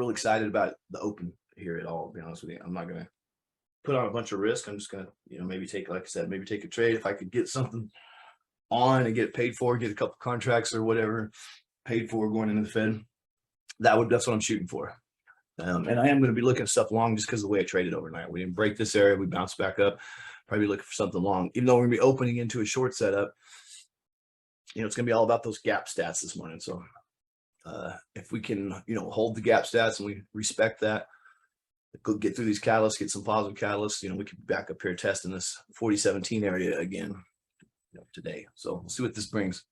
real excited about the open here at all, to be honest with you. I'm not gonna put on a bunch of risk. I'm just gonna, maybe take, like I said, maybe take a trade if I could get something on and get it paid for, get a couple contracts or whatever paid for going into the Fed. That's what I'm shooting for. And I am going to be looking at stuff long just because of the way I traded overnight. We didn't break this area. We bounced back up. Probably looking for something long, even though we're going to be opening into a short setup. It's going to be all about those gap stats this morning. So if we can, hold the gap stats and we respect that, go get through these catalysts, get some positive catalysts, we could be back up here testing this 4017 area again today. So we'll see what this brings.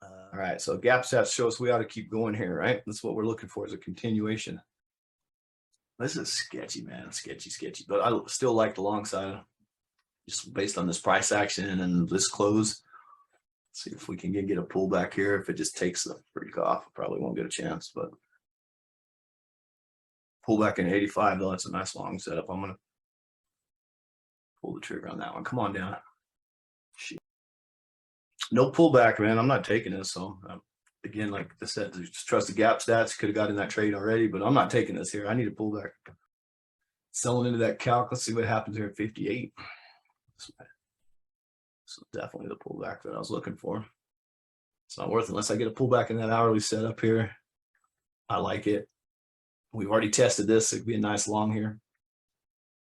All right, so gap stats show us we ought to keep going here, right? That's what we're looking for, is a continuation. This is sketchy, man. Sketchy. But I still like the long side, just based on this price action and this close. Let's see if we can get a pullback here. If it just takes the freak off, I probably won't get a chance. But pullback in 85, though, that's a nice long setup. I'm gonna pull the trigger on that one. Come on down. Shit. No pullback, man. I'm not taking this. So again, like I said, just trust the gap stats. Could have got in that trade already, but I'm not taking this here. I need a pullback. Selling into that calc. Let's see what happens here at 58. So definitely the pullback that I was looking for. It's not worth it unless I get a pullback in that hourly setup here. I like it. We've already tested this. It'd be a nice long here.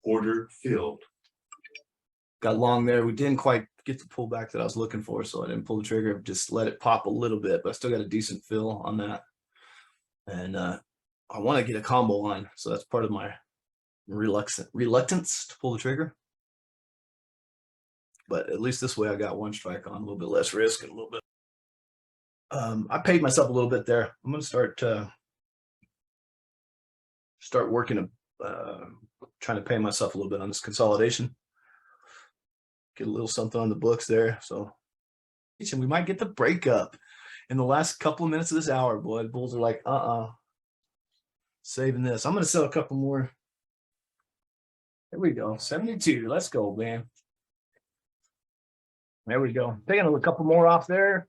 Order filled. Got long there. We didn't quite get the pullback that I was looking for, so I didn't pull the trigger. Just let it pop a little bit, but I still got a decent fill on that. And I want to get a combo line, so that's part of my reluctance to pull the trigger. But at least this way I got one strike on, a little bit less risk and a little bit. I paid myself a little bit there. I'm going to start working, trying to pay myself a little bit on this consolidation. Get a little something on the books there. So we might get the breakup in the last couple of minutes of this hour, boy. Bulls are like, saving this. I'm going to sell a couple more. There we go. 72. Let's go, man. There we go. Taking a couple more off there.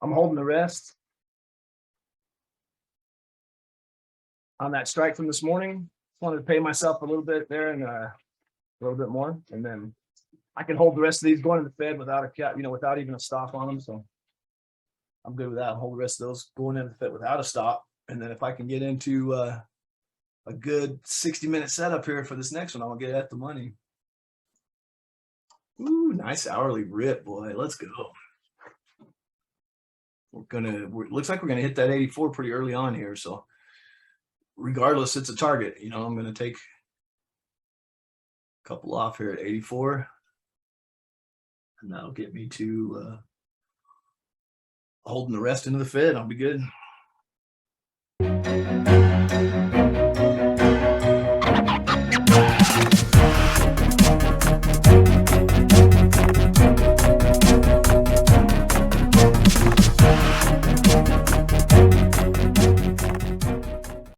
I'm holding the rest on that strike from this morning. Just wanted to pay myself a little bit there and a little bit more, and then I can hold the rest of these going to the Fed without a cap, without even a stop on them. So I'm good with that. I'll hold the rest of those going into the Fed without a stop, and then if I can get into a good 60-minute setup here for this next one, I'll get at the money. Ooh, nice hourly rip, boy. Let's go. Looks like we're gonna hit that 84 pretty early on here. So regardless, it's a target. I'm gonna take a couple off here at 84, and that'll get me to holding the rest into the Fed. I'll be good.